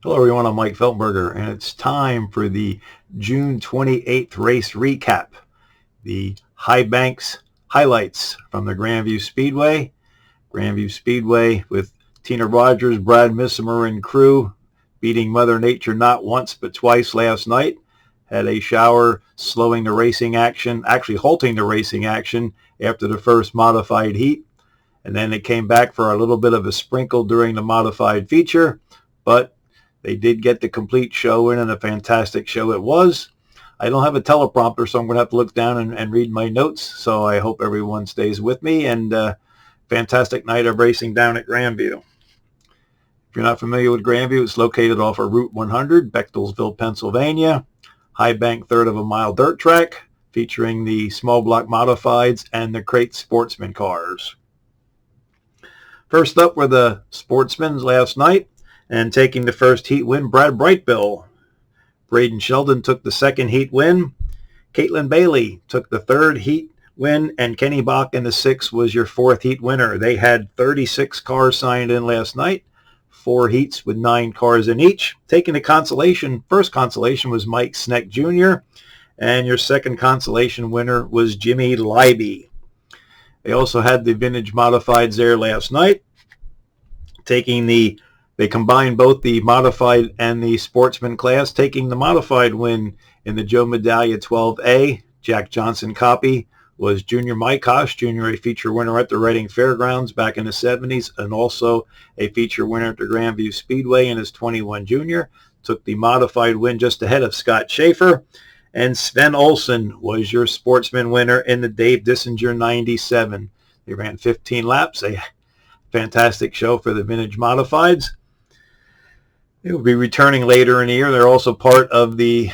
Hello everyone, I'm Mike Feltberger, and it's time for the June 28th race recap. The High Banks highlights from the Grandview Speedway. Grandview Speedway with Tina Rogers, Brad Missimer, and crew beating Mother Nature not once but twice last night. Had a shower slowing the racing action, actually halting the racing action after the first modified heat. And then it came back for a little bit of a sprinkle during the modified feature, but they did get the complete show in, and a fantastic show it was. I don't have a teleprompter, so I'm going to have to look down and read my notes. So I hope everyone stays with me, and fantastic night of racing down at Grandview. If you're not familiar with Grandview, it's located off of Route 100, Bechtelsville, Pennsylvania. High bank third of a mile dirt track featuring the small block modifieds and the crate sportsman cars. First up were the sportsmen last night. And taking the first heat win, Brad Brightbill. Braden Sheldon took the second heat win. Caitlin Bailey took the third heat win, and Kenny Bach in the sixth was your fourth heat winner. They had 36 cars signed in last night, 4 heats with 9 cars in each. Taking the consolation, first consolation was Mike Sneck Jr., and your second consolation winner was Jimmy Leiby. They also had the vintage modifieds there last night. They combined both the modified and the sportsman class, taking the modified win in the Joe Medallia 12A. Jack Johnson copy was Junior Mykosh, Junior, a feature winner at the Reading Fairgrounds back in the 70s, and also a feature winner at the Grandview Speedway in his 21 Junior. Took the modified win just ahead of Scott Schaefer. And Sven Olsen was your sportsman winner in the Dave Dissinger 97. They ran 15 laps, a fantastic show for the vintage modifieds. They will be returning later in the year. They're also part of the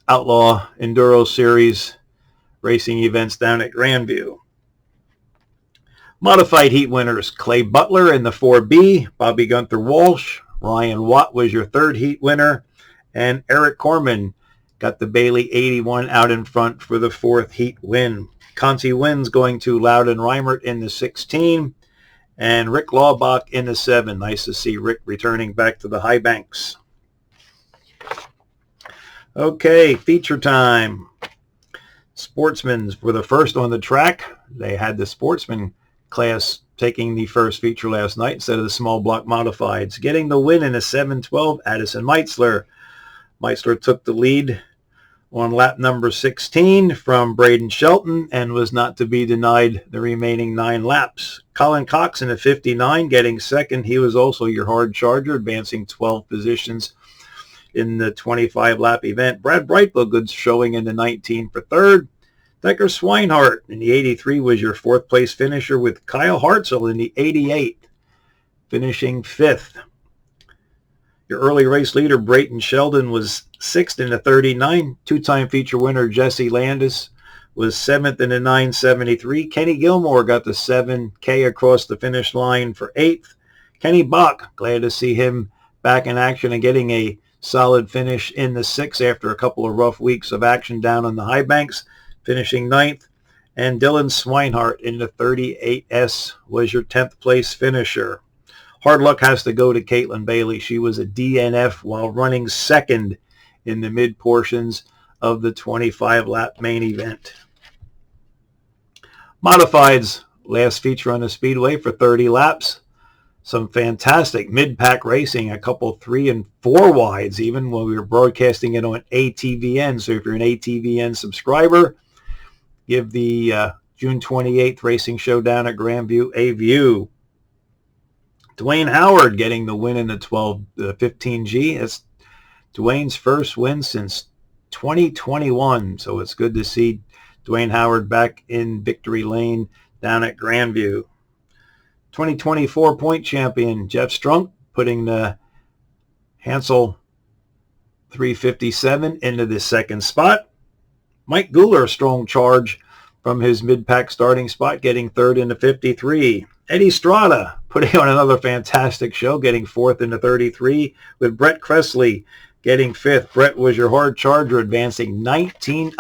Outlaw Enduro Series racing events down at Grandview. Modified heat winners, Clay Butler in the 4B, Bobby Gunther Walsh, Ryan Watt was your third heat winner, and Eric Corman got the Bailey 81 out in front for the fourth heat win. Conti wins going to Loudon Reimert in the 16. And Rick Laubach in the 7. Nice to see Rick returning back to the high banks. Okay, feature time. Sportsmen were the first on the track. They had the sportsman class taking the first feature last night instead of the small block modifieds. Getting the win in a 7:12, Addison Meitzler. Meitzler took the lead on lap number 16 from Braden Shelton and was not to be denied the remaining 9 laps. Colin Cox in the 59 getting second. He was also your hard charger, advancing 12 positions in the 25-lap event. Brad Brightbill, good showing in the 19 for third. Decker Swinehart in the 83 was your fourth place finisher, with Kyle Hartzell in the 88 finishing fifth. Your early race leader, Brayton Sheldon, was 6th in the 39. Two-time feature winner, Jesse Landis, was 7th in the 973. Kenny Gilmore got the 7K across the finish line for 8th. Kenny Bach, glad to see him back in action and getting a solid finish in the 6 after a couple of rough weeks of action down on the high banks, finishing 9th. And Dylan Swinehart in the 38S was your 10th place finisher. Hard luck has to go to Caitlin Bailey. She was a DNF while running second in the mid portions of the 25-lap main event. Modifieds, last feature on the Speedway for 30 laps. Some fantastic mid-pack racing, a couple 3 and 4 wides even when we were broadcasting it on ATVN. So if you're an ATVN subscriber, give the June 28th racing show down at Grandview a view. Dwayne Howard getting the win in the 15G. It's Dwayne's first win since 2021, so it's good to see Dwayne Howard back in victory lane down at Grandview. 2024 point champion Jeff Strunk putting the Hansel 357 into the second spot. Mike Guler, strong charge from his mid-pack starting spot, getting third in the 53. Eddie Strada putting on another fantastic show, getting fourth in the 33, with Brett Cressley getting fifth. Brett was your hard charger, advancing 18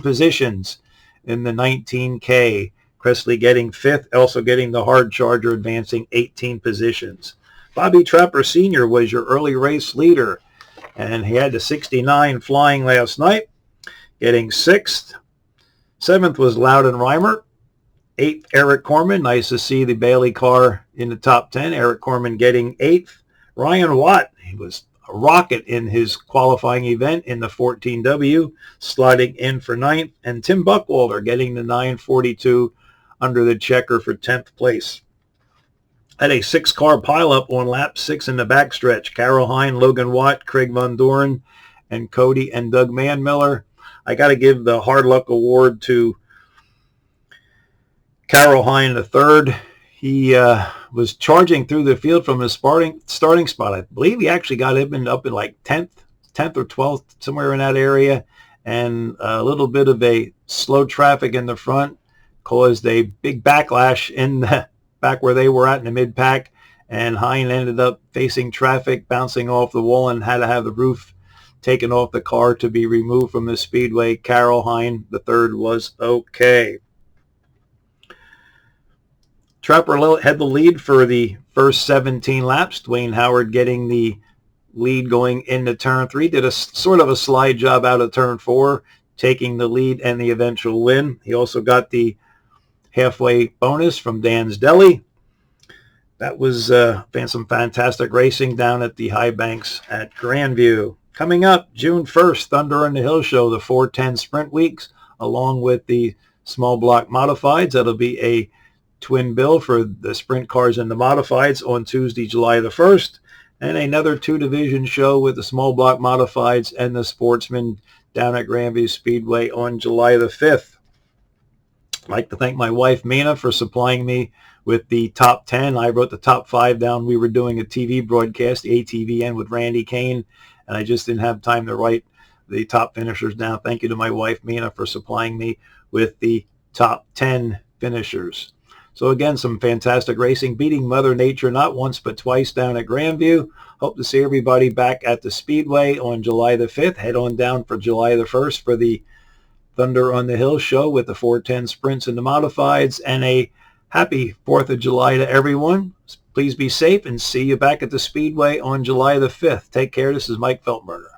positions in the 19K. Cressley getting fifth, also getting the hard charger, advancing 18 positions. Bobby Trapper Sr. was your early race leader, and he had the 69 flying last night, getting 6th. 7th was Loudon Reimer. 8th, Eric Corman. Nice to see the Bailey car in the top 10. Eric Corman getting 8th. Ryan Watt, he was a rocket in his qualifying event in the 14W, sliding in for 9th. And Tim Buckwalter getting the 942 under the checker for 10th place. Had a 6-car pileup on lap 6 in the backstretch. Carol Hine, Logan Watt, Craig Von Doren, and Cody and Doug Manmiller. I got to give the hard luck award to Carol Hine III. He was charging through the field from his starting spot. I believe he actually got him up in like 10th or 12th, somewhere in that area. And a little bit of a slow traffic in the front caused a big backlash in the back where they were at in the mid-pack. And Hine ended up facing traffic, bouncing off the wall, and had to have the roof taken off the car to be removed from the speedway. Carol Hine III was okay. Trapper had the lead for the first 17 laps. Dwayne Howard getting the lead going into turn 3. Did a sort of a slide job out of turn 4, taking the lead and the eventual win. He also got the halfway bonus from Dan's Deli. That was some fantastic racing down at the high banks at Grandview. Coming up, June 1st, Thunder on the Hill Show, the 410 Sprint Weeks, along with the small block modifieds. That'll be a twin bill for the sprint cars and the modifieds on Tuesday, July the 1st, and another 2-division show with the small block modifieds and the sportsmen down at Grandview Speedway on July the 5th. I'd like to thank my wife, Mina, for supplying me with the top 10. I wrote the top 5 down. We were doing a TV broadcast, ATVN, with Randy Kane, and I just didn't have time to write the top finishers down. Thank you to my wife, Mina, for supplying me with the top 10 finishers. So again, some fantastic racing, beating Mother Nature not once but twice down at Grandview. Hope to see everybody back at the Speedway on July the 5th. Head on down for July the 1st for the Thunder on the Hill show with the 410 sprints and the modifieds. And a happy 4th of July to everyone. Please be safe and see you back at the Speedway on July the 5th. Take care. This is Mike Feltberger.